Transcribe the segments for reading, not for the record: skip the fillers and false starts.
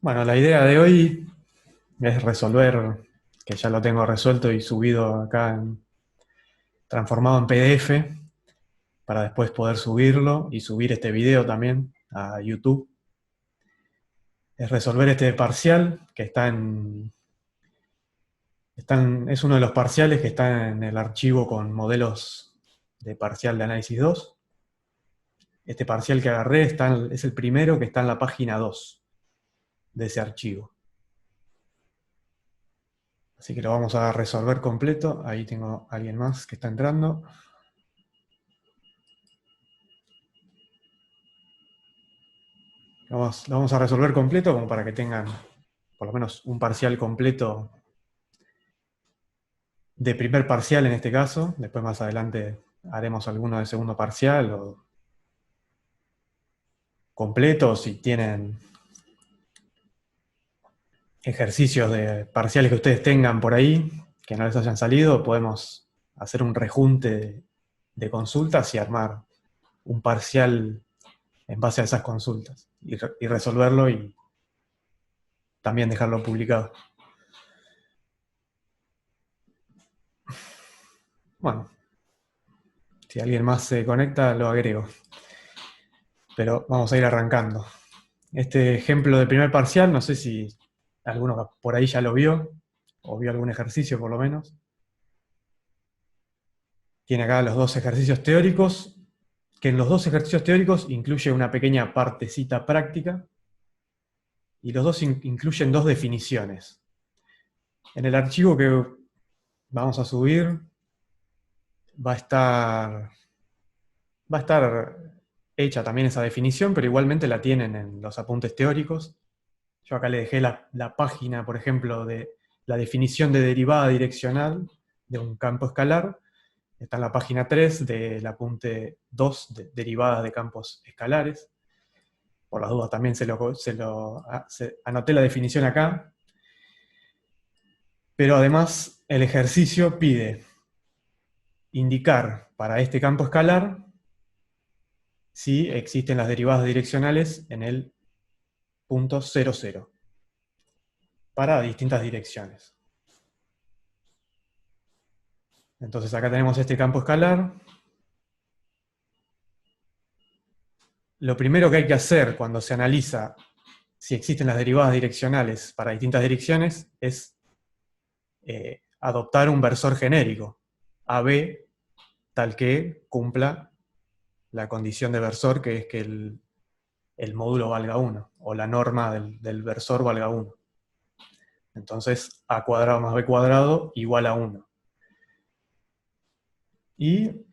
Bueno, la idea de hoy es resolver, que ya lo tengo resuelto y subido acá, transformado en PDF, para después poder subirlo y subir este video también a YouTube. Es resolver este parcial que es uno de los parciales que está en el archivo con modelos de parcial de análisis 2. Este parcial que agarré es el primero que está en la página 2 de ese archivo. Así que lo vamos a resolver completo. Ahí tengo a alguien más que está entrando. Lo vamos a resolver completo como para que tengan por lo menos un parcial completo de primer parcial en este caso. Después más adelante haremos alguno de segundo parcial o completo. Si tienen ejercicios de parciales que ustedes tengan por ahí, que no les hayan salido, podemos hacer un rejunte de consultas y armar un parcial en base a esas consultas y resolverlo y también dejarlo publicado. Bueno, si alguien más se conecta, lo agrego. Pero vamos a ir arrancando. Este ejemplo de primer parcial, no sé si alguno por ahí ya lo vio, o vio algún ejercicio por lo menos. Tiene acá los dos ejercicios teóricos, que en los dos ejercicios teóricos incluye una pequeña partecita práctica, y los dos incluyen dos definiciones. En el archivo que vamos a subir va a estar, va a estar hecha también esa definición, pero igualmente la tienen en los apuntes teóricos. Yo acá le dejé la página, por ejemplo, de la definición de derivada direccional de un campo escalar. Está en la página 3 del apunte 2 de derivadas de campos escalares. Por las dudas también anoté la definición acá. Pero además el ejercicio pide indicar para este campo escalar si existen las derivadas direccionales en el punto 0, 0 para distintas direcciones. Entonces acá tenemos este campo escalar. Lo primero que hay que hacer cuando se analiza si existen las derivadas direccionales para distintas direcciones es adoptar un versor genérico, AB, tal que cumpla la condición de versor, que es que el módulo valga 1, o la norma del versor valga 1. Entonces, a cuadrado más b cuadrado igual a 1. Y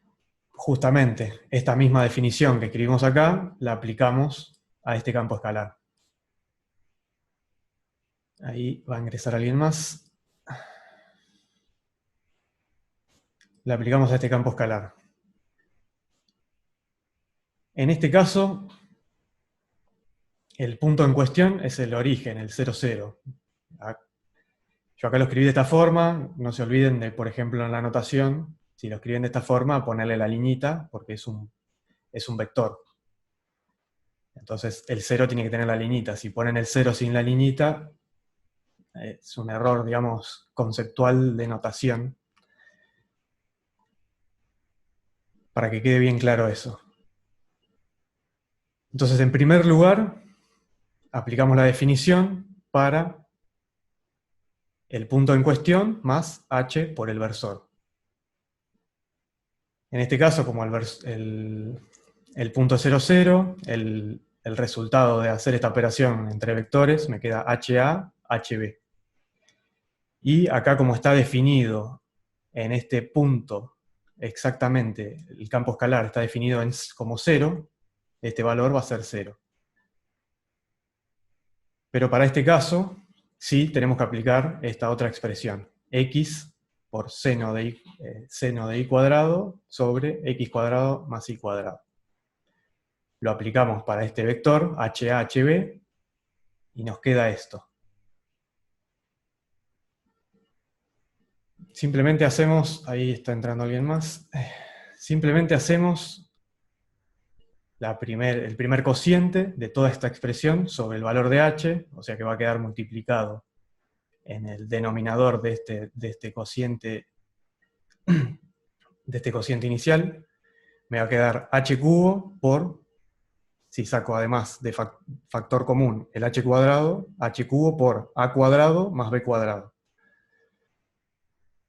justamente esta misma definición que escribimos acá, la aplicamos a este campo escalar. Ahí va a ingresar alguien más. La aplicamos a este campo escalar. En este caso, el punto en cuestión es el origen, el 0, 0. Yo acá lo escribí de esta forma, no se olviden de, por ejemplo, en la anotación, si lo escriben de esta forma, ponerle la liñita, porque es un vector. Entonces el 0 tiene que tener la liñita. Si ponen el 0 sin la liñita, es un error, digamos, conceptual de notación, para que quede bien claro eso. Entonces, en primer lugar, aplicamos la definición para el punto en cuestión más h por el versor. En este caso, como el punto 0, 0, el resultado de hacer esta operación entre vectores me queda HA, HB. Y acá, como está definido en este punto exactamente, el campo escalar está definido como 0, este valor va a ser 0. Pero para este caso, sí tenemos que aplicar esta otra expresión, x por seno de y cuadrado sobre x cuadrado más y cuadrado. Lo aplicamos para este vector, HA, HB, y nos queda esto. Simplemente hacemos, ahí está entrando alguien más, simplemente hacemos el primer cociente de toda esta expresión sobre el valor de h, o sea que va a quedar multiplicado en el denominador de este cociente inicial, me va a quedar h cubo por, si saco además de factor común el h cuadrado, h cubo por a cuadrado más b cuadrado.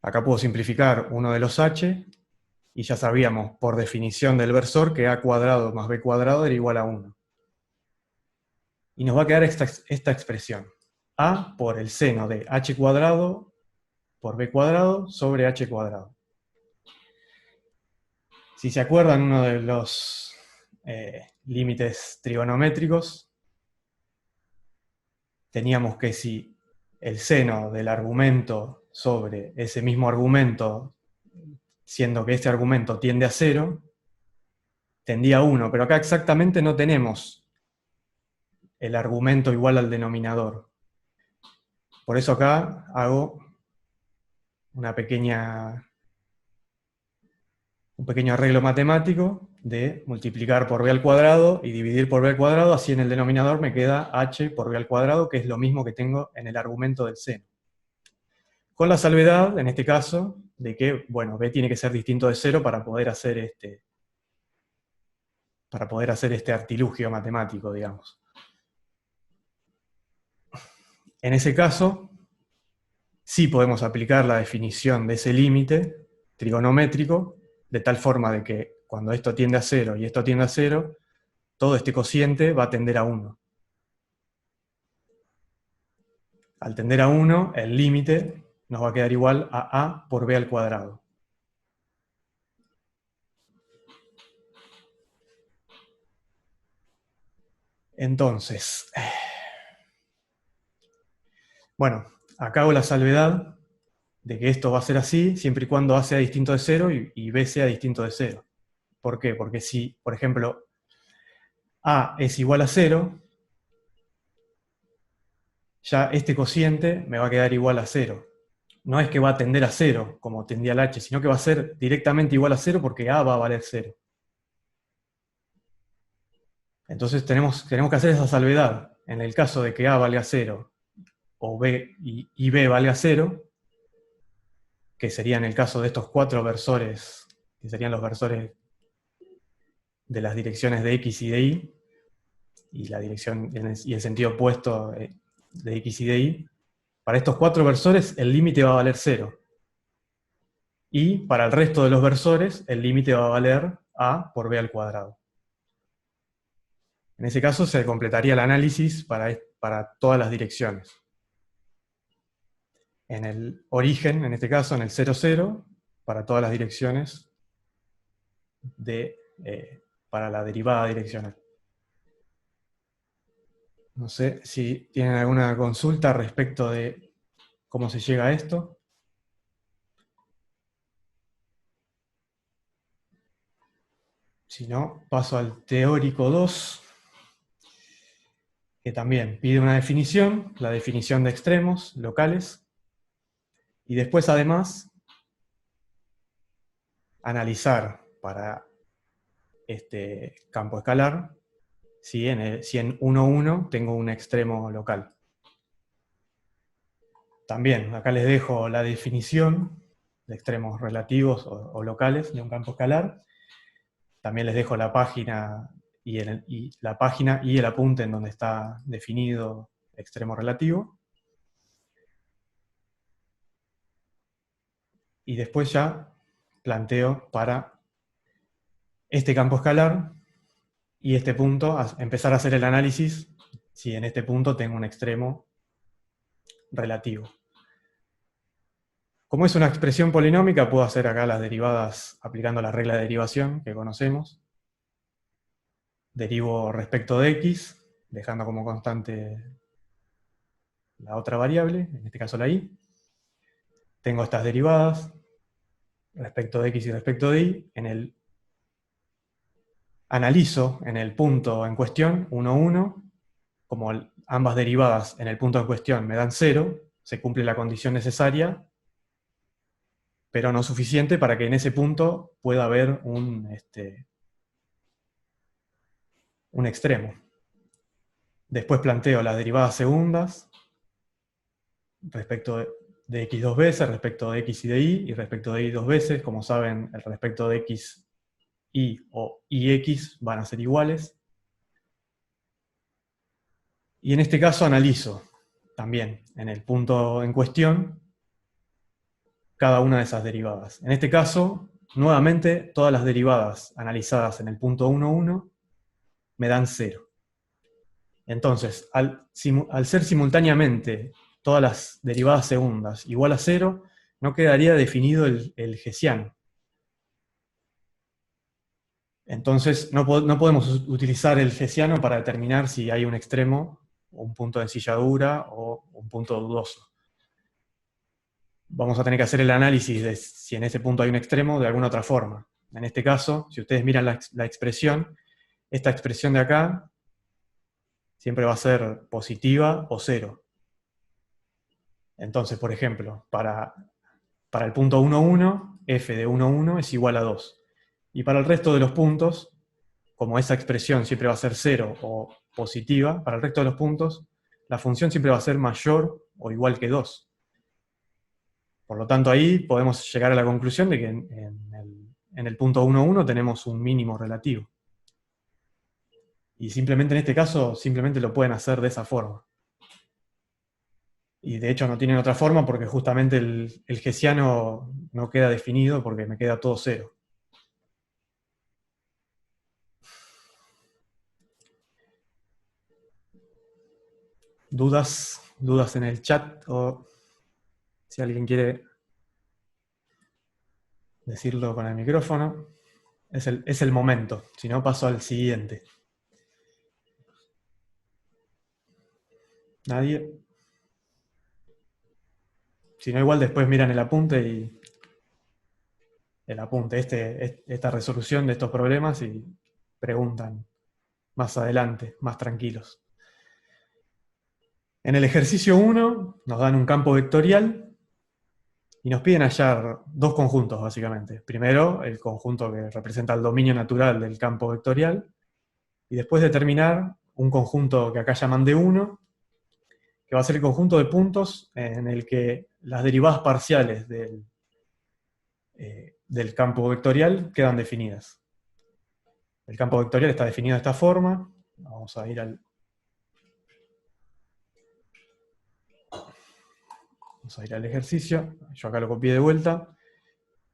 Acá puedo simplificar uno de los h, y ya sabíamos por definición del versor que a cuadrado más b cuadrado era igual a 1. Y nos va a quedar esta expresión, a por el seno de h cuadrado por b cuadrado sobre h cuadrado. Si se acuerdan, uno de los límites trigonométricos, teníamos que si el seno del argumento sobre ese mismo argumento, siendo que este argumento tiende a 0, tendía a 1, pero acá exactamente no tenemos el argumento igual al denominador. Por eso acá hago un pequeño arreglo matemático de multiplicar por b al cuadrado y dividir por b al cuadrado, así en el denominador me queda h por b al cuadrado, que es lo mismo que tengo en el argumento del seno. Con la salvedad, en este caso, de que, bueno, b tiene que ser distinto de 0 para poder hacer este artilugio matemático, digamos. En ese caso, sí podemos aplicar la definición de ese límite trigonométrico, de tal forma de que cuando esto tiende a 0 y esto tiende a 0, todo este cociente va a tender a 1. Al tender a 1, el límite nos va a quedar igual a por b al cuadrado. Entonces, bueno, acá hago la salvedad de que esto va a ser así, siempre y cuando a sea distinto de 0 y b sea distinto de 0. ¿Por qué? Porque si, por ejemplo, a es igual a 0, ya este cociente me va a quedar igual a 0. No es que va a tender a 0, como tendía el h, sino que va a ser directamente igual a 0 porque a va a valer 0. Entonces tenemos que hacer esa salvedad. En el caso de que a valga 0, o b y b valga 0, que sería en el caso de estos 4 versores, que serían los versores de las direcciones de x y de y, y la dirección y el sentido opuesto de x y de y, para estos 4 versores el límite va a valer 0. Y para el resto de los versores el límite va a valer a por b al cuadrado. En ese caso se completaría el análisis para todas las direcciones. En el origen, en este caso, en el 0, 0, para todas las direcciones para la derivada direccional. No sé si tienen alguna consulta respecto de cómo se llega a esto. Si no, paso al teórico 2, que también pide una definición, la definición de extremos locales, y después además analizar para este campo escalar si en 1, 1 tengo un extremo local. También acá les dejo la definición de extremos relativos o locales de un campo escalar. También les dejo la página y el apunte en donde está definido extremo relativo. Y después ya planteo para este campo escalar y este punto empezar a hacer el análisis si en este punto tengo un extremo relativo. Como es una expresión polinómica, puedo hacer acá las derivadas aplicando la regla de derivación que conocemos. Derivo respecto de x, dejando como constante la otra variable, en este caso la y. Tengo estas derivadas respecto de x y respecto de y. Analizo en el punto en cuestión, 1, 1, como ambas derivadas en el punto en cuestión me dan 0, se cumple la condición necesaria, pero no suficiente para que en ese punto pueda haber un extremo. Después planteo las derivadas segundas respecto de x dos veces, respecto de x y de y respecto de y dos veces. Como saben, el respecto de x, y o ix van a ser iguales. Y en este caso analizo también en el punto en cuestión cada una de esas derivadas. En este caso, nuevamente, todas las derivadas analizadas en el punto 1, 1 me dan 0. Entonces, al ser simultáneamente todas las derivadas segundas igual a 0, no quedaría definido el hessiano. Entonces, no podemos utilizar el hessiano para determinar si hay un extremo, un punto de ensilladura o un punto dudoso. Vamos a tener que hacer el análisis de si en ese punto hay un extremo de alguna otra forma. En este caso, si ustedes miran la expresión, esta expresión de acá siempre va a ser positiva o 0. Entonces, por ejemplo, para el punto 1, 1, f de 1, 1 es igual a 2. Y para el resto de los puntos, como esa expresión siempre va a ser 0 o positiva, para el resto de los puntos, la función siempre va a ser mayor o igual que 2. Por lo tanto, ahí podemos llegar a la conclusión de que en el punto 1, 1 tenemos un mínimo relativo. Y simplemente en este caso, simplemente lo pueden hacer de esa forma. Y de hecho no tienen otra forma porque justamente el hessiano no queda definido porque me queda todo 0. ¿Dudas en el chat? O si alguien quiere decirlo con el micrófono, es el momento. Si no, paso al siguiente. ¿Nadie? Si no, igual después miran el apunte y esta resolución de estos problemas y preguntan más adelante, más tranquilos. En el ejercicio 1 nos dan un campo vectorial y nos piden hallar dos conjuntos, básicamente. Primero, el conjunto que representa el dominio natural del campo vectorial, y después determinar un conjunto que acá llaman D1, que va a ser el conjunto de puntos en el que las derivadas parciales del campo vectorial quedan definidas. El campo vectorial está definido de esta forma. Vamos a ir al ejercicio. Yo acá lo copié de vuelta.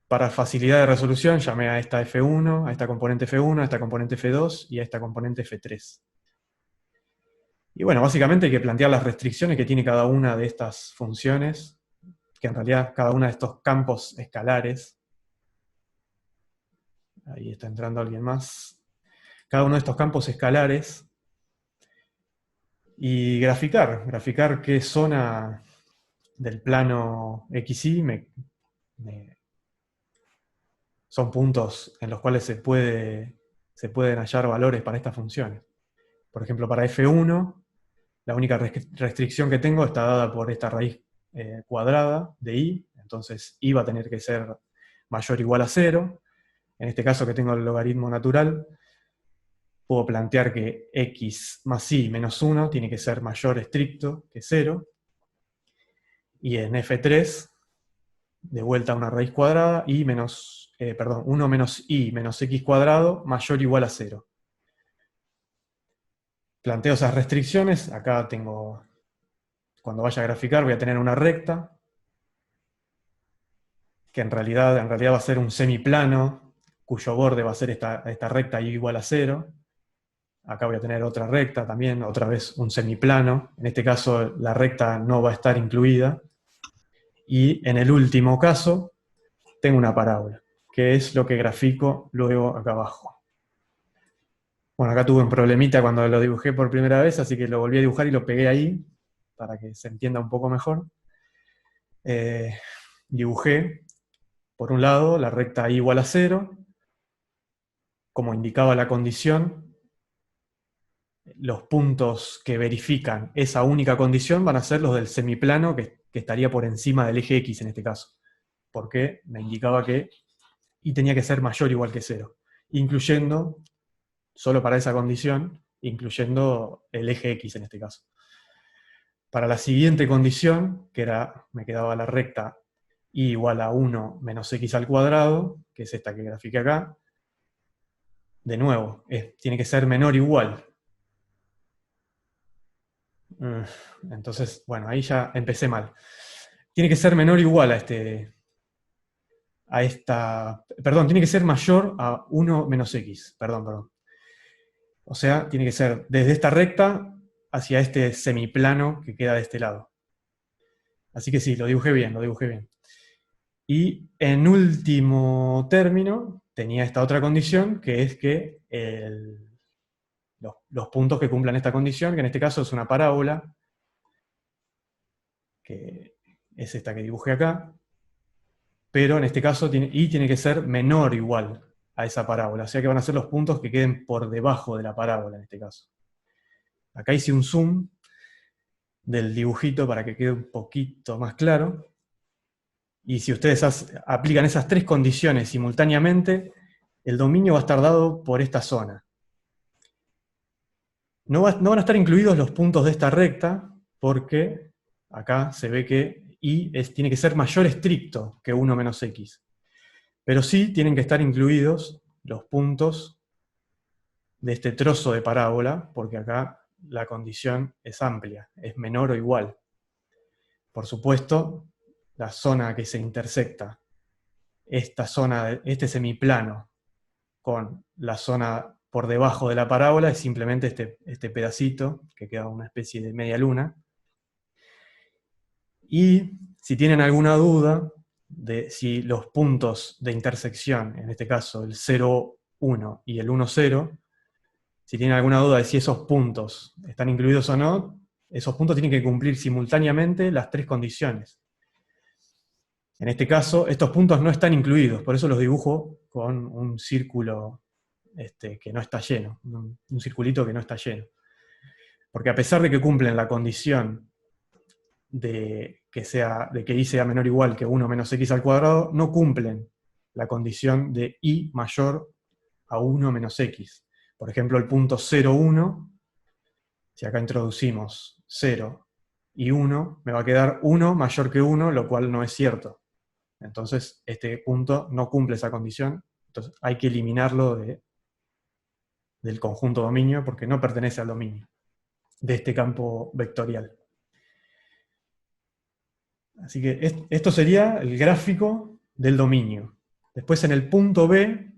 Para facilidad de resolución llamé a esta F1, a esta componente F1, a esta componente F2 y a esta componente F3. Y bueno, básicamente hay que plantear las restricciones que tiene cada una de estas funciones, que en realidad cada uno de estos campos escalares. Ahí está entrando alguien más. Cada uno de estos campos escalares. Y graficar qué zona del plano XY son puntos en los cuales se pueden hallar valores para estas funciones. Por ejemplo, para F1, la única restricción que tengo está dada por esta raíz cuadrada de y, entonces y va a tener que ser mayor o igual a 0. En este caso que tengo el logaritmo natural, puedo plantear que x más y menos 1 tiene que ser mayor estricto que 0. Y en F3, de vuelta a una raíz cuadrada, 1 menos y menos x cuadrado mayor o igual a 0. Planteo esas restricciones. Acá tengo, cuando vaya a graficar, voy a tener una recta, que en realidad va a ser un semiplano, cuyo borde va a ser esta recta y igual a 0. Acá voy a tener otra recta también, otra vez un semiplano. En este caso la recta no va a estar incluida. Y en el último caso, tengo una parábola, que es lo que grafico luego acá abajo. Bueno, acá tuve un problemita cuando lo dibujé por primera vez, así que lo volví a dibujar y lo pegué ahí, para que se entienda un poco mejor. Dibujé, por un lado, la recta y igual a 0, como indicaba la condición. Los puntos que verifican esa única condición van a ser los del semiplano que estaría por encima del eje X en este caso, porque me indicaba que y tenía que ser mayor o igual que 0, incluyendo, solo para esa condición, incluyendo el eje X en este caso. Para la siguiente condición, que era, me quedaba la recta y igual a 1 menos x al cuadrado, que es esta que grafiqué acá, de nuevo, tiene que ser menor o igual. Entonces, bueno, ahí ya empecé mal. Tiene que ser menor o igual perdón, tiene que ser mayor a 1 menos x, perdón. O sea, tiene que ser desde esta recta hacia este semiplano que queda de este lado. Así que sí, lo dibujé bien. Y en último término, tenía esta otra condición, que es que los puntos que cumplan esta condición, que en este caso es una parábola, que es esta que dibujé acá, pero en este caso tiene que ser menor o igual a esa parábola, o sea que van a ser los puntos que queden por debajo de la parábola en este caso. Acá hice un zoom del dibujito para que quede un poquito más claro. Y si ustedes aplican esas tres condiciones simultáneamente, el dominio va a estar dado por esta zona. No van a estar incluidos los puntos de esta recta, porque acá se ve que y tiene que ser mayor estricto que 1 menos x. Pero sí tienen que estar incluidos los puntos de este trozo de parábola, porque acá la condición es amplia, es menor o igual. Por supuesto, la zona que se intersecta, esta zona, este semiplano, con la zona por debajo de la parábola, es simplemente este pedacito, que queda una especie de media luna. Y si tienen alguna duda de si los puntos de intersección, en este caso el 0, 1 y el 1, 0, si tienen alguna duda de si esos puntos están incluidos o no, esos puntos tienen que cumplir simultáneamente las tres condiciones. En este caso, estos puntos no están incluidos, por eso los dibujo con un círculo que no está lleno, un circulito que no está lleno. Porque a pesar de que cumplen la condición de que y sea menor o igual que 1 menos x al cuadrado, no cumplen la condición de y mayor a 1 menos x. Por ejemplo, el punto 0, 1, si acá introducimos 0 y 1, me va a quedar 1 mayor que 1, lo cual no es cierto. Entonces, este punto no cumple esa condición, entonces hay que eliminarlo del conjunto dominio porque no pertenece al dominio de este campo vectorial. Así que esto sería el gráfico del dominio. Después en el punto B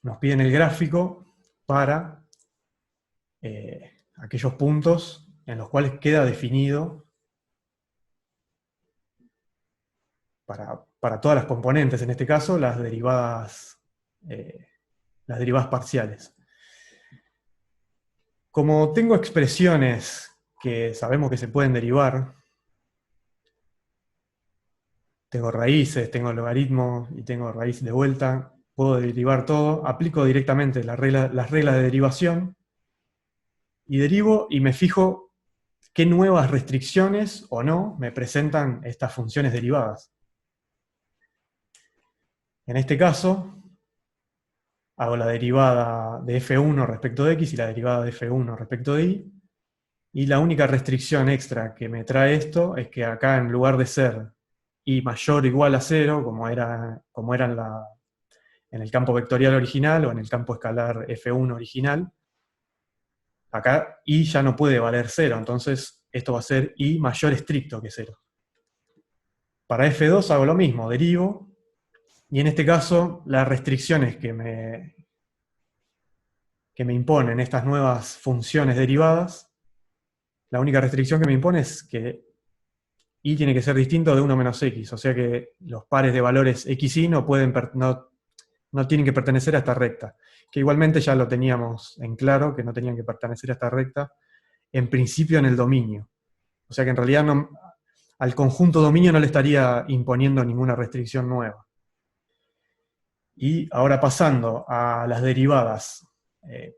nos piden el gráfico para aquellos puntos en los cuales queda definido para todas las componentes, en este caso las derivadas parciales. Como tengo expresiones que sabemos que se pueden derivar, tengo raíces, tengo logaritmos y tengo raíz de vuelta, puedo derivar todo, aplico directamente las reglas de derivación, y derivo y me fijo qué nuevas restricciones o no me presentan estas funciones derivadas. En este caso, hago la derivada de f1 respecto de x y la derivada de f1 respecto de y, y la única restricción extra que me trae esto es que acá en lugar de ser y mayor o igual a 0, como era en el campo vectorial original o en el campo escalar f1 original, acá y ya no puede valer 0, entonces esto va a ser y mayor estricto que 0. Para f2 hago lo mismo, derivo, y en este caso las restricciones que me imponen estas nuevas funciones derivadas, la única restricción que me impone es que y tiene que ser distinto de 1 menos x, o sea que los pares de valores x y no tienen que pertenecer a esta recta, que igualmente ya lo teníamos en claro, que no tenían que pertenecer a esta recta, en principio en el dominio. O sea que en realidad al conjunto dominio no le estaría imponiendo ninguna restricción nueva. Y ahora pasando a las derivadas,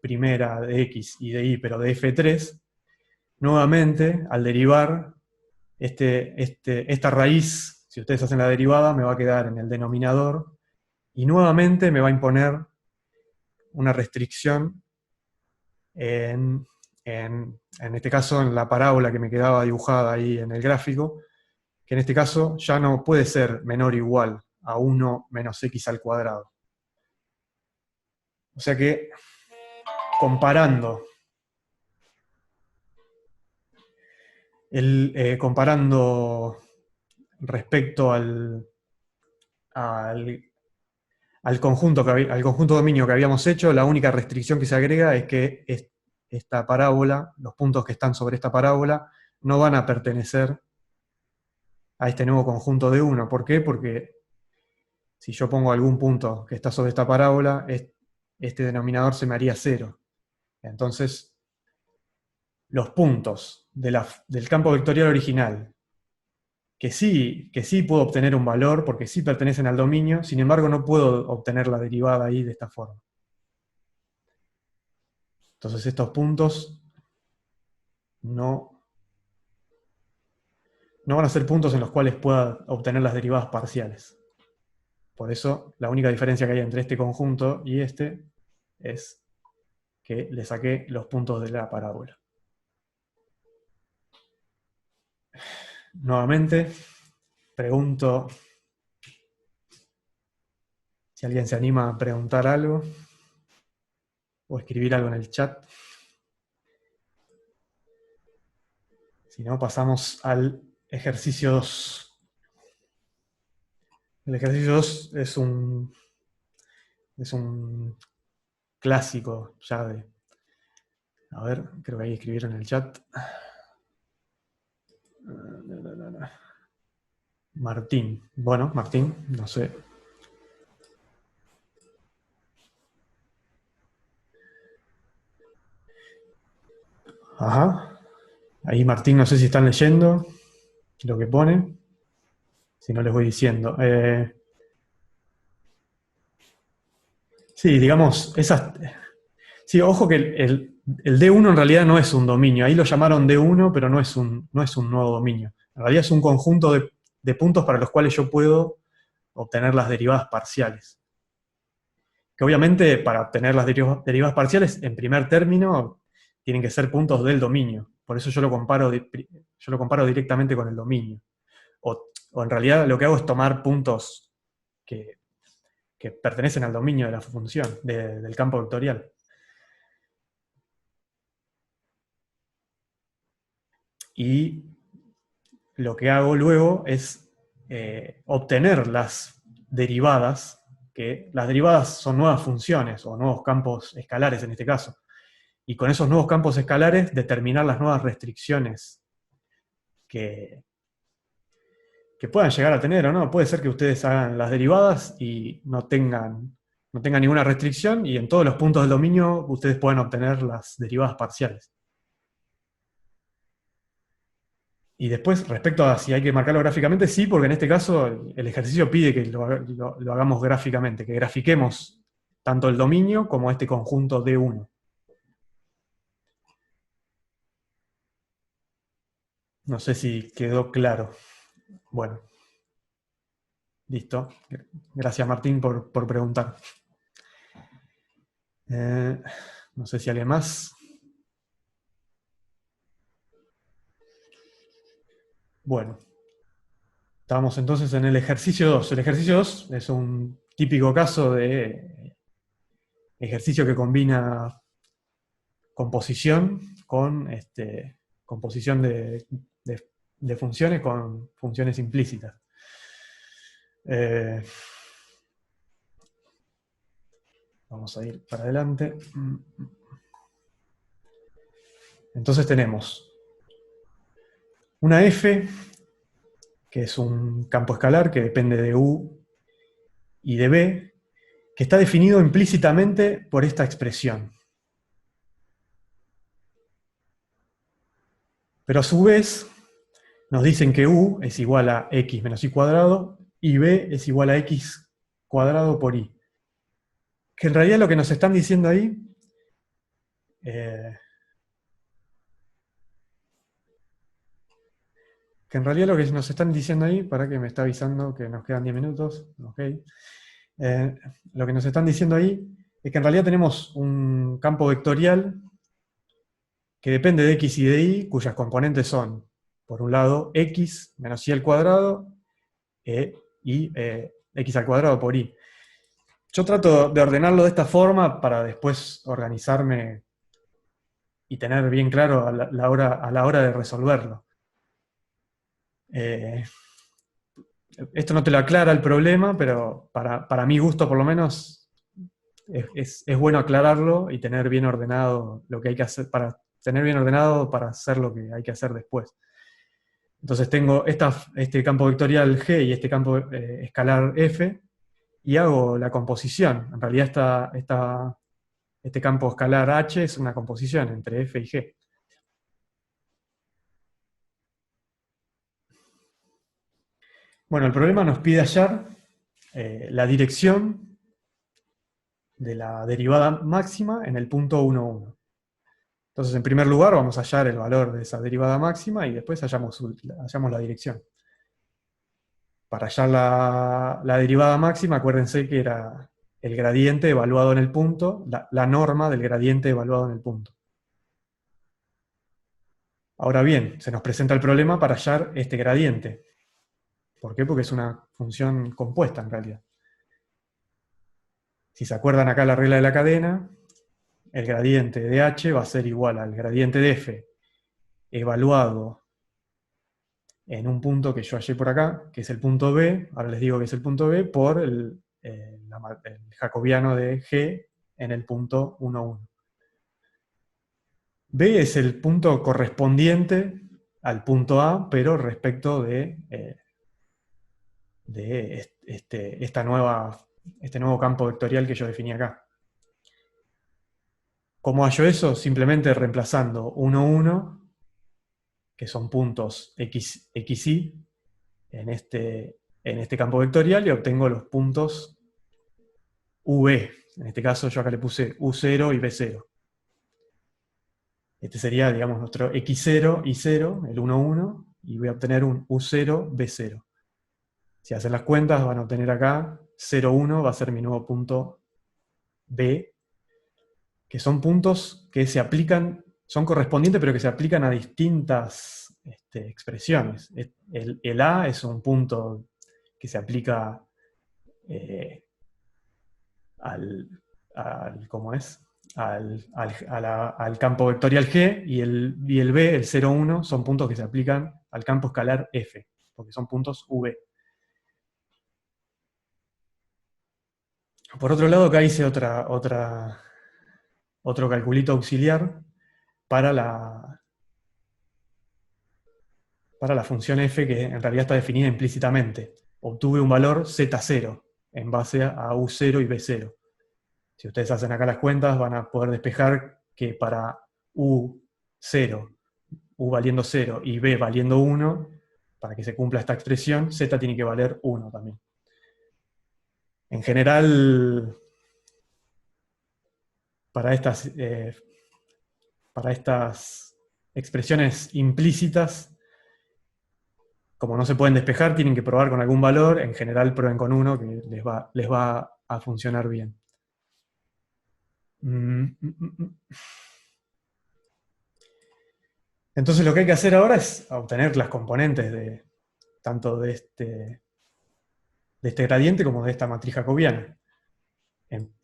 primera de x y de y, pero de f3, nuevamente, al derivar, esta raíz, si ustedes hacen la derivada, me va a quedar en el denominador, y nuevamente me va a imponer una restricción en este caso, en la parábola que me quedaba dibujada ahí en el gráfico, que en este caso ya no puede ser menor o igual a 1 menos x al cuadrado. O sea que, comparando, comparando respecto al, al conjunto al conjunto dominio que habíamos hecho, la única restricción que se agrega es que esta parábola, los puntos que están sobre esta parábola, no van a pertenecer a este nuevo conjunto de 1. ¿Por qué? Porque si yo pongo algún punto que está sobre esta parábola, este denominador se me haría 0. Entonces, los puntos del campo vectorial original, que sí puedo obtener un valor, porque sí pertenecen al dominio, sin embargo no puedo obtener la derivada ahí de esta forma. Entonces estos puntos no van a ser puntos en los cuales pueda obtener las derivadas parciales. Por eso, la única diferencia que hay entre este conjunto y este es que le saqué los puntos de la parábola. Nuevamente, pregunto si alguien se anima a preguntar algo o escribir algo en el chat. Si no, pasamos al ejercicio 2. El ejercicio 2 es un clásico ya de... A ver, creo que ahí escribieron en el chat. Martín. Bueno, Martín, no sé. Ajá. Ahí Martín, no sé si están leyendo lo que pone. Si no les voy diciendo. Sí, digamos, esas... Sí, ojo que el D1 en realidad no es un dominio. Ahí lo llamaron D1, pero no es un nuevo dominio. En realidad es un conjunto de puntos para los cuales yo puedo obtener las derivadas parciales. Que obviamente para obtener las derivadas parciales, en primer término, tienen que ser puntos del dominio. Por eso yo lo comparo directamente con el dominio. O en realidad lo que hago es tomar puntos que pertenecen al dominio de la función, del campo vectorial. Y lo que hago luego es obtener las derivadas, que las derivadas son nuevas funciones o nuevos campos escalares en este caso. Y con esos nuevos campos escalares determinar las nuevas restricciones que puedan llegar a tener o no. Puede ser que ustedes hagan las derivadas y no tengan ninguna restricción y en todos los puntos del dominio ustedes puedan obtener las derivadas parciales. Y después, respecto a si hay que marcarlo gráficamente, sí, porque en este caso el ejercicio pide que lo hagamos gráficamente, que grafiquemos tanto el dominio como este conjunto D1. No sé si quedó claro. Bueno, listo. Gracias, Martín, por preguntar. No sé si alguien más. Bueno, estamos entonces en el ejercicio 2. El ejercicio 2 es un típico caso de ejercicio que combina composición con composición de funciones con funciones implícitas. Vamos a ir para adelante. Entonces tenemos una f, que es un campo escalar que depende de u y de b, que está definido implícitamente por esta expresión. Pero a su vez nos dicen que u es igual a x menos y cuadrado y b es igual a x cuadrado por y. Que en realidad lo que nos están diciendo ahí para que me está avisando que nos quedan 10 minutos, okay. Lo que nos están diciendo ahí es que en realidad tenemos un campo vectorial que depende de x y de y, cuyas componentes son, por un lado, x menos y al cuadrado, y x al cuadrado por y. Yo trato de ordenarlo de esta forma para después organizarme y tener bien claro a la hora de resolverlo. Esto no te lo aclara el problema, pero para mi gusto por lo menos es bueno aclararlo y tener bien ordenado lo que hay que hacer, para tener bien ordenado para hacer lo que hay que hacer después. Entonces tengo este campo vectorial G y este campo escalar F, y hago la composición. En realidad este campo escalar H es una composición entre F y G. Bueno, el problema nos pide hallar la dirección de la derivada máxima en el punto 1, 1. Entonces, en primer lugar, vamos a hallar el valor de esa derivada máxima y después hallamos la dirección. Para hallar la derivada máxima, acuérdense que era el gradiente evaluado en el punto, la norma del gradiente evaluado en el punto. Ahora bien, se nos presenta el problema para hallar este gradiente. ¿Por qué? Porque es una función compuesta en realidad. Si se acuerdan acá la regla de la cadena, el gradiente de h va a ser igual al gradiente de f evaluado en un punto que yo hallé por acá, que es el punto B, ahora les digo que es el punto B, por el jacobiano de G en el punto 1, 1. B es el punto correspondiente al punto A, pero respecto de este nuevo campo vectorial que yo definí acá. ¿Cómo hallo eso? Simplemente reemplazando 1, 1, que son puntos x, y, en este campo vectorial, y obtengo los puntos v. En este caso yo acá le puse u0 y v0. Este sería, digamos, nuestro x0, y0, el 1, 1, y voy a obtener un u0, v0. Si hacen las cuentas, van a obtener acá 0, 1, va a ser mi nuevo punto B, que son puntos que se aplican, son correspondientes, pero que se aplican a distintas expresiones. El A es un punto que se aplica ¿cómo es? Al campo vectorial G, y el B, el 0, 1, son puntos que se aplican al campo escalar F, porque son puntos V. Por otro lado, acá hice otro calculito auxiliar para la función f, que en realidad está definida implícitamente. Obtuve un valor z0 en base a u0 y v0. Si ustedes hacen acá las cuentas, van a poder despejar que para u0, u valiendo 0 y b valiendo 1, para que se cumpla esta expresión, z tiene que valer 1 también. En general, para estas expresiones implícitas, como no se pueden despejar, tienen que probar con algún valor. En general prueben con 1, que les va a funcionar bien. Entonces lo que hay que hacer ahora es obtener las componentes tanto de este gradiente como de esta matriz jacobiana.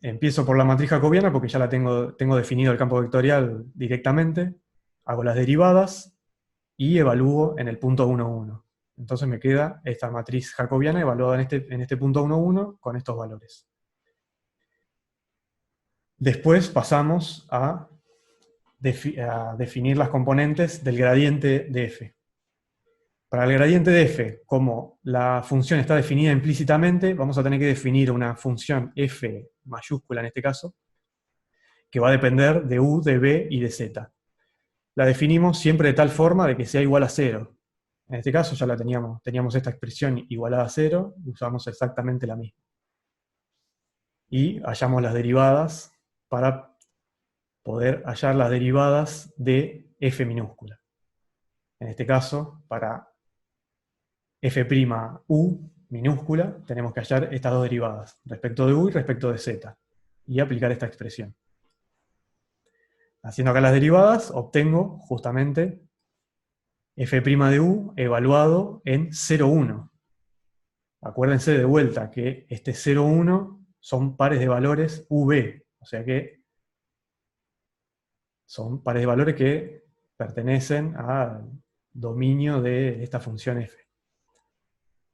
Empiezo por la matriz jacobiana porque ya tengo definido el campo vectorial directamente. Hago las derivadas y evalúo en el punto 1, 1. Entonces me queda esta matriz jacobiana evaluada en este punto 1, 1 con estos valores. Después pasamos a definir las componentes del gradiente de f. Para el gradiente de f, como la función está definida implícitamente, vamos a tener que definir una función f mayúscula en este caso, que va a depender de u, de b y de z. La definimos siempre de tal forma de que sea igual a 0. En este caso ya teníamos esta expresión igualada a 0, usamos exactamente la misma. Y hallamos las derivadas para poder hallar las derivadas de f minúscula. En este caso, para f'u minúscula, tenemos que hallar estas dos derivadas, respecto de u y respecto de z, y aplicar esta expresión. Haciendo acá las derivadas, obtengo justamente f' de u evaluado en 0,1. Acuérdense de vuelta que este 0,1 son pares de valores UV, o sea que son pares de valores que pertenecen al dominio de esta función f.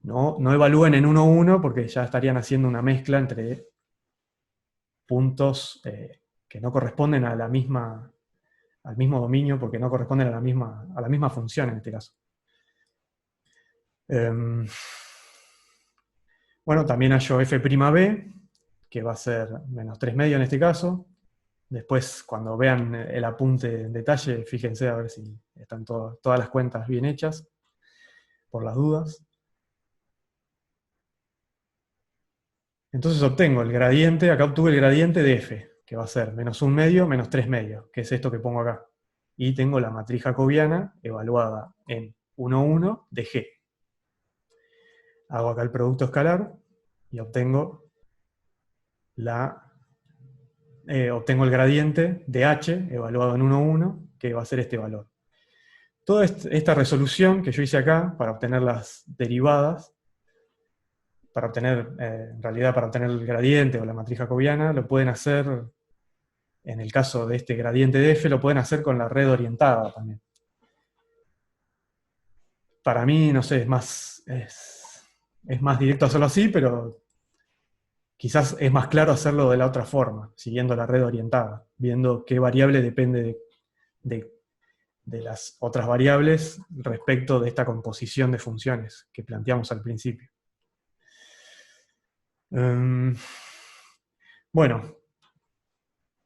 No evalúen en 1,1 porque ya estarían haciendo una mezcla entre puntos que no corresponden a al mismo dominio, porque no corresponden a la misma función en este caso. Bueno, también hallo f'b, que va a ser menos 3 medios en este caso. Después, cuando vean el apunte en detalle, fíjense a ver si están todas las cuentas bien hechas, por las dudas. Entonces obtengo el gradiente, acá obtuve el gradiente de f, que va a ser menos 1 medio, menos 3 medios, que es esto que pongo acá. Y tengo la matriz jacobiana evaluada en 1,1 de G. Hago acá el producto escalar y obtengo el gradiente de H evaluado en 1,1, que va a ser este valor. Toda esta resolución que yo hice acá para obtener las derivadas, en realidad para obtener el gradiente o la matriz jacobiana, lo pueden hacer, en el caso de este gradiente de f, lo pueden hacer con la red orientada también. Para mí, no sé, es más directo hacerlo así, pero quizás es más claro hacerlo de la otra forma, siguiendo la red orientada, viendo qué variable depende de las otras variables respecto de esta composición de funciones que planteamos al principio. Bueno,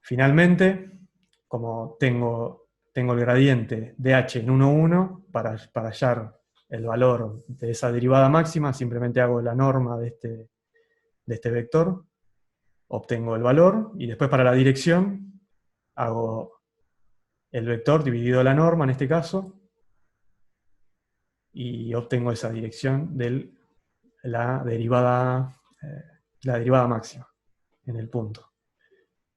finalmente, como tengo el gradiente de h en 1,1, para hallar el valor de esa derivada máxima, simplemente hago la norma de este vector, obtengo el valor, y después para la dirección hago el vector dividido la norma en este caso, y obtengo esa dirección de la derivada máxima en el punto.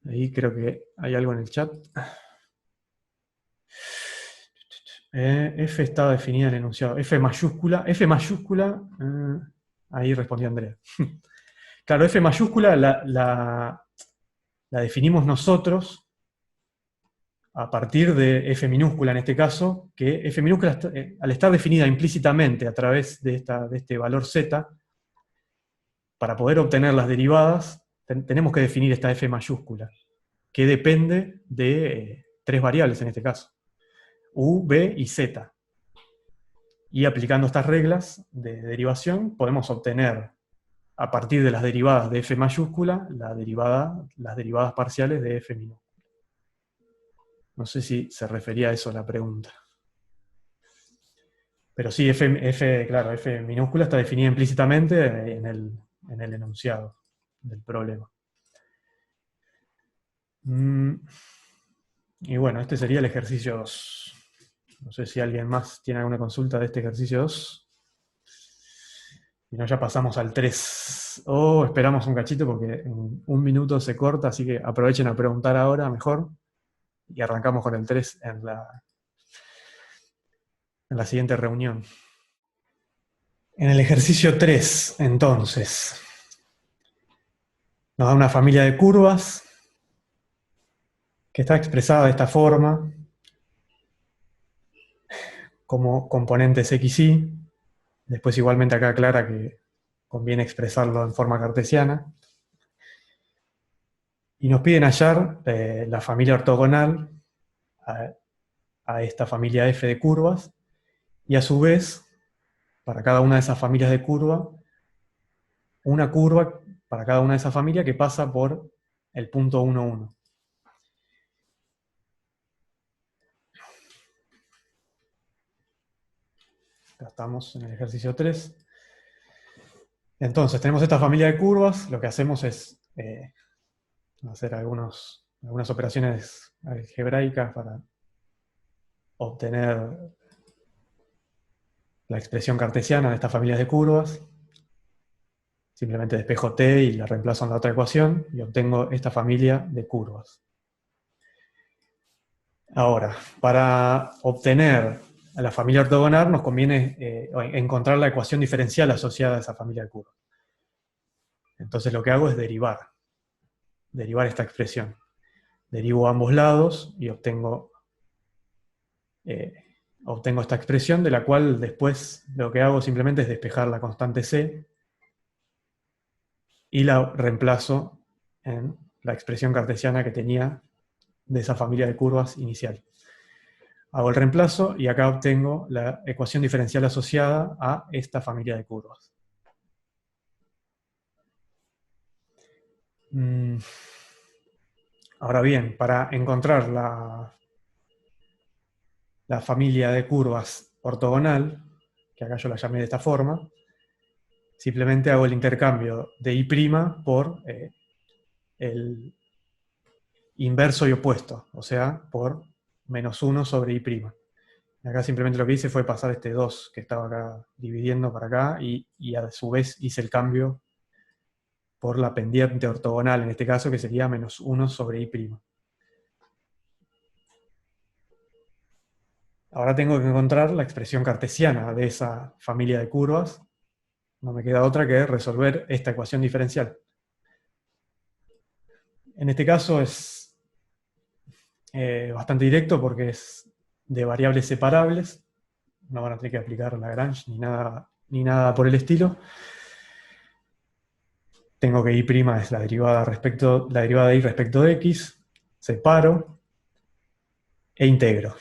Ahí creo que hay algo en el chat. F está definida en el enunciado. F mayúscula, ahí respondió Andrea. Claro, F mayúscula la definimos nosotros a partir de F minúscula en este caso, que F minúscula, al estar definida implícitamente a través de este valor z, para poder obtener las derivadas, tenemos que definir esta F mayúscula, que depende de tres variables en este caso, U, B y Z. Y aplicando estas reglas de derivación, podemos obtener, a partir de las derivadas de F mayúscula, las derivadas parciales de F minúscula. No sé si se refería a eso la pregunta. Pero sí, claro, F minúscula está definida implícitamente en el enunciado del problema. Y bueno, este sería el ejercicio 2. No sé si alguien más tiene alguna consulta de este ejercicio 2. Si no, ya pasamos al 3. O esperamos un cachito porque en un minuto se corta, así que aprovechen a preguntar ahora mejor. Y arrancamos con el 3 en la siguiente reunión. En el ejercicio 3, entonces, nos da una familia de curvas que está expresada de esta forma, como componentes x, y. Después igualmente acá aclara que conviene expresarlo en forma cartesiana. Y nos piden hallar la familia ortogonal a esta familia f de curvas, y a su vez, para cada una de esas familias de curva, una curva para cada una de esas familias que pasa por el punto 1, 1. Ya estamos en el ejercicio 3. Entonces, tenemos esta familia de curvas, lo que hacemos es hacer algunas operaciones algebraicas para obtener la expresión cartesiana de estas familias de curvas. Simplemente despejo t y la reemplazo en la otra ecuación y obtengo esta familia de curvas. Ahora, para obtener a la familia ortogonal nos conviene encontrar la ecuación diferencial asociada a esa familia de curvas. Entonces lo que hago es derivar esta expresión. Derivo ambos lados y obtengo esta expresión, de la cual después lo que hago simplemente es despejar la constante c y la reemplazo en la expresión cartesiana que tenía de esa familia de curvas inicial. Hago el reemplazo y acá obtengo la ecuación diferencial asociada a esta familia de curvas. Ahora bien, para encontrar la familia de curvas ortogonal, que acá yo la llamé de esta forma, simplemente hago el intercambio de I' por el inverso y opuesto, o sea, por -1 sobre I'. Acá simplemente lo que hice fue pasar este 2 que estaba acá dividiendo para acá y a su vez hice el cambio por la pendiente ortogonal, en este caso, que sería -1 sobre I'. Ahora tengo que encontrar la expresión cartesiana de esa familia de curvas. No me queda otra que resolver esta ecuación diferencial. En este caso es bastante directo porque es de variables separables. No van a tener que aplicar Lagrange ni nada por el estilo. Tengo que I' es la derivada de I respecto de X. Separo e integro.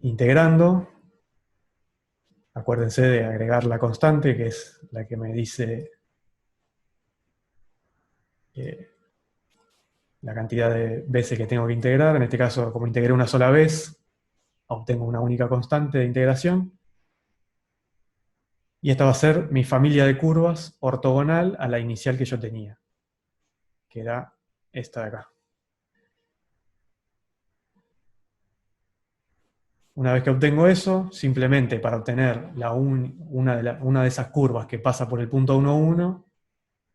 Integrando, acuérdense de agregar la constante, que es la que me dice la cantidad de veces que tengo que integrar. En este caso, como integré una sola vez, obtengo una única constante de integración. Y esta va a ser mi familia de curvas ortogonal a la inicial que yo tenía, que era esta de acá. Una vez que obtengo eso, simplemente para obtener una de esas curvas que pasa por el punto 1, 1,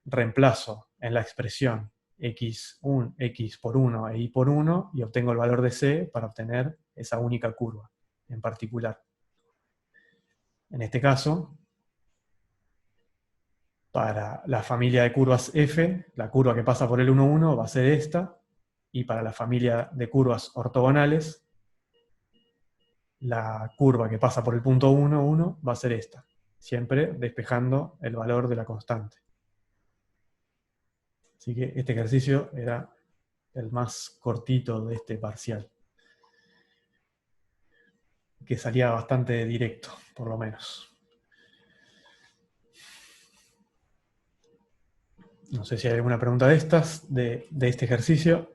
reemplazo en la expresión x1, x por 1 e y por 1 y obtengo el valor de c para obtener esa única curva en particular. En este caso, para la familia de curvas f, la curva que pasa por el 1, 1 va a ser esta, y para la familia de curvas ortogonales, la curva que pasa por el punto 1, 1 va a ser esta, siempre despejando el valor de la constante. Así que este ejercicio era el más cortito de este parcial, que salía bastante directo, por lo menos. No sé si hay alguna pregunta de estas, de este ejercicio.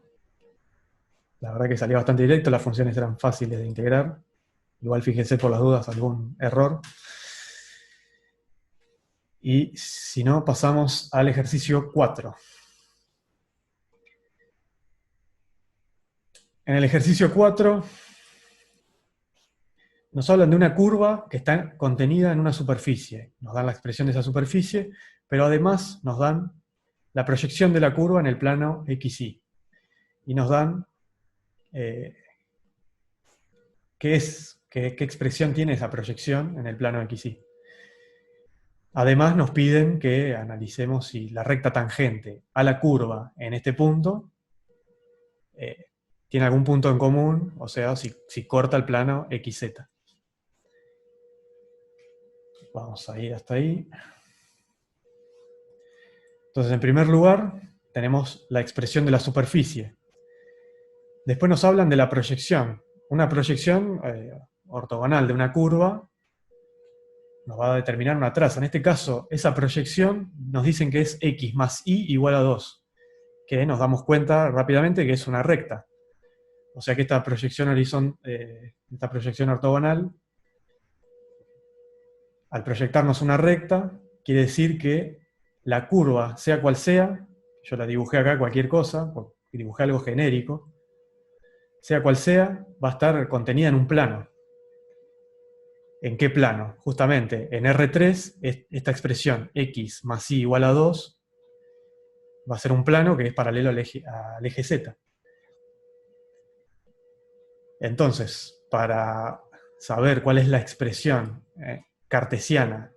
La verdad que salía bastante directo, las funciones eran fáciles de integrar. Igual fíjense por las dudas algún error. Y si no, pasamos al ejercicio 4. En el ejercicio 4 nos hablan de una curva que está contenida en una superficie. Nos dan la expresión de esa superficie, pero además nos dan la proyección de la curva en el plano XY. Y nos dan qué expresión tiene esa proyección en el plano XY. Además nos piden que analicemos si la recta tangente a la curva en este punto tiene algún punto en común, o sea, si corta el plano XZ. Vamos a ir hasta ahí. Entonces, en primer lugar, tenemos la expresión de la superficie. Después nos hablan de la proyección. Una proyección ortogonal de una curva nos va a determinar una traza. En este caso, esa proyección nos dicen que es x más y igual a 2, que nos damos cuenta rápidamente que es una recta. O sea que esta proyección ortogonal, al proyectarnos una recta, quiere decir que la curva, sea cual sea, yo la dibujé acá cualquier cosa, dibujé algo genérico, sea cual sea, va a estar contenida en un plano. ¿En qué plano? Justamente en R3, esta expresión x más y igual a 2 va a ser un plano que es paralelo al eje Z. Entonces, para saber cuál es la expresión cartesiana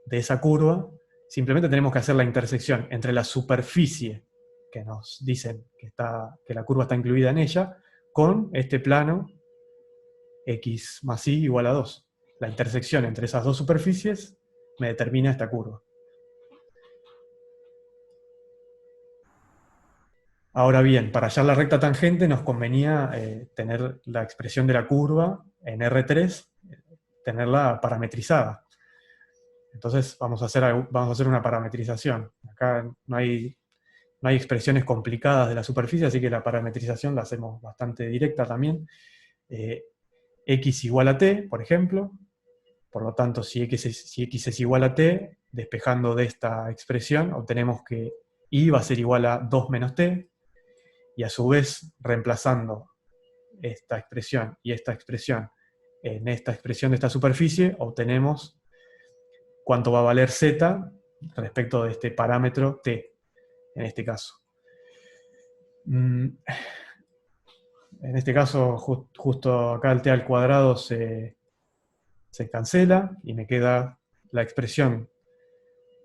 de esa curva, simplemente tenemos que hacer la intersección entre la superficie que nos dicen que la curva está incluida en ella, con este plano x más y igual a 2. La intersección entre esas dos superficies me determina esta curva. Ahora bien, para hallar la recta tangente nos convenía tener la expresión de la curva en R3, tenerla parametrizada. Entonces vamos a hacer una parametrización. Acá no hay expresiones complicadas de la superficie, así que la parametrización la hacemos bastante directa también. X igual a t, por ejemplo. Por lo tanto, si x es igual a t, despejando de esta expresión, obtenemos que y va a ser igual a 2 menos t, y a su vez, reemplazando esta expresión y esta expresión en esta expresión de esta superficie, obtenemos cuánto va a valer z respecto de este parámetro t, en este caso. En este caso, justo acá el t al cuadrado se cancela y me queda la expresión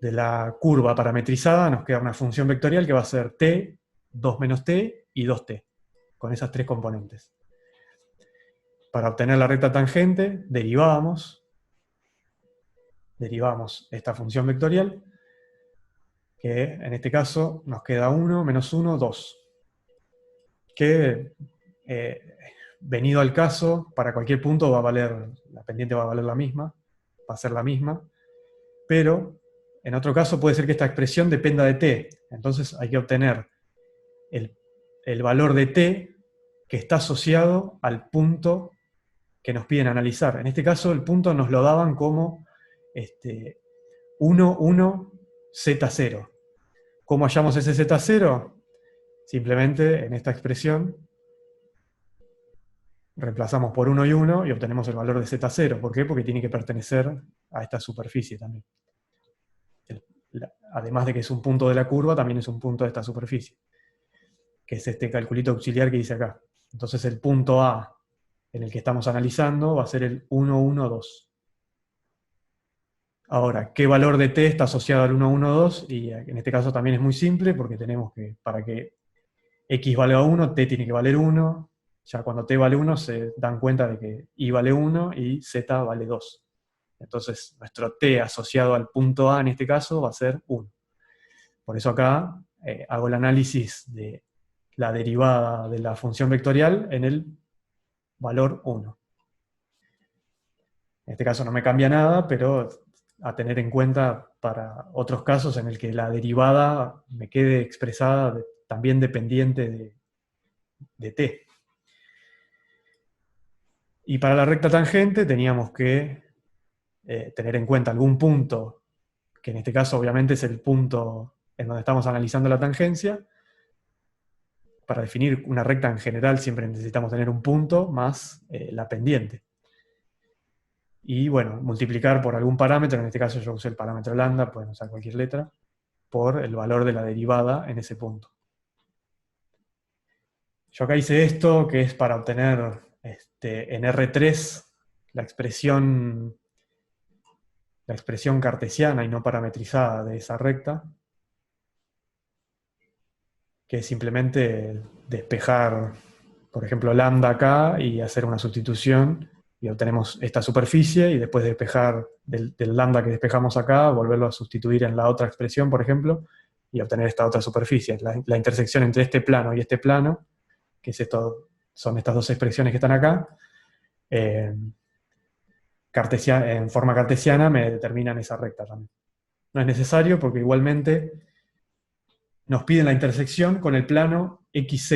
de la curva parametrizada, nos queda una función vectorial que va a ser t, 2 menos t y 2t, con esas tres componentes. Para obtener la recta tangente, derivamos esta función vectorial, que en este caso nos queda 1 menos 1, 2. Que, venido al caso, para cualquier punto la pendiente va a valer la misma, va a ser la misma, pero en otro caso puede ser que esta expresión dependa de t, entonces hay que obtener el valor de t que está asociado al punto que nos piden analizar. En este caso el punto nos lo daban como 1, 1, z0. ¿Cómo hallamos ese z0? Simplemente en esta expresión reemplazamos por 1 y 1 y obtenemos el valor de z0. ¿Por qué? Porque tiene que pertenecer a esta superficie también. Además de que es un punto de la curva, también es un punto de esta superficie, que es este calculito auxiliar que dice acá. Entonces el punto A en el que estamos analizando va a ser el 1, 1, 2. Ahora, ¿qué valor de t está asociado al 1, 1, 2? Y en este caso también es muy simple, porque tenemos que, para que x valga 1, t tiene que valer 1. Ya cuando t vale 1 se dan cuenta de que y vale 1 y z vale 2. Entonces nuestro t asociado al punto A en este caso va a ser 1. Por eso acá hago el análisis de la derivada de la función vectorial en el valor 1. En este caso no me cambia nada, pero a tener en cuenta para otros casos en el que la derivada me quede expresada también dependiente de t. Y para la recta tangente teníamos que tener en cuenta algún punto, que en este caso obviamente es el punto en donde estamos analizando la tangencia. Para definir una recta en general siempre necesitamos tener un punto más la pendiente. Y bueno, multiplicar por algún parámetro, en este caso yo usé el parámetro lambda, pueden usar cualquier letra, por el valor de la derivada en ese punto. Yo acá hice esto, que es para obtener en R3 la expresión cartesiana y no parametrizada de esa recta, que es simplemente despejar, por ejemplo, lambda acá y hacer una sustitución, y obtenemos esta superficie, y después de despejar del lambda que despejamos acá, volverlo a sustituir en la otra expresión, por ejemplo, y obtener esta otra superficie. La intersección entre este plano y este plano, que es son estas dos expresiones que están acá, en forma cartesiana me determinan esa recta también. No es necesario porque igualmente nos piden la intersección con el plano XZ.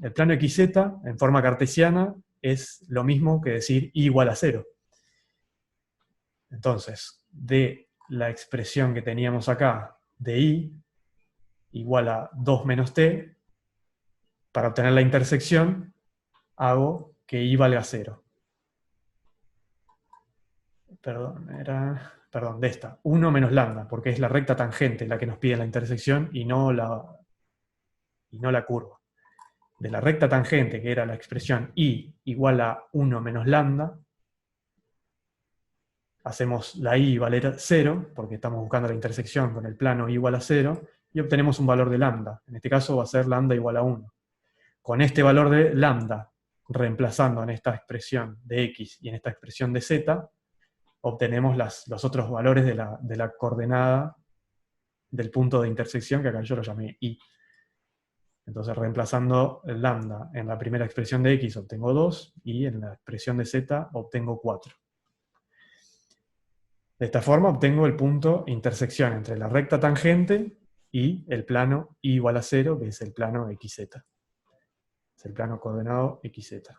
El plano XZ en forma cartesiana es lo mismo que decir y igual a 0. Entonces, de la expresión que teníamos acá de y igual a 2 menos t, para obtener la intersección hago que y valga 0. Perdón, de esta, 1 menos lambda, porque es la recta tangente la que nos pide la intersección y no la curva. de la recta tangente, que era la expresión y igual a 1 menos lambda, hacemos la y valer 0, porque estamos buscando la intersección con el plano y igual a 0, y obtenemos un valor de lambda. En este caso va a ser lambda igual a 1. Con este valor de lambda, reemplazando en esta expresión de x y en esta expresión de z, obtenemos los otros valores de la coordenada del punto de intersección, que acá yo lo llamé y. Entonces, reemplazando el lambda en la primera expresión de x obtengo 2, y en la expresión de z obtengo 4. De esta forma obtengo el punto intersección entre la recta tangente y el plano y igual a 0, que es el plano xz. Es el plano coordenado xz.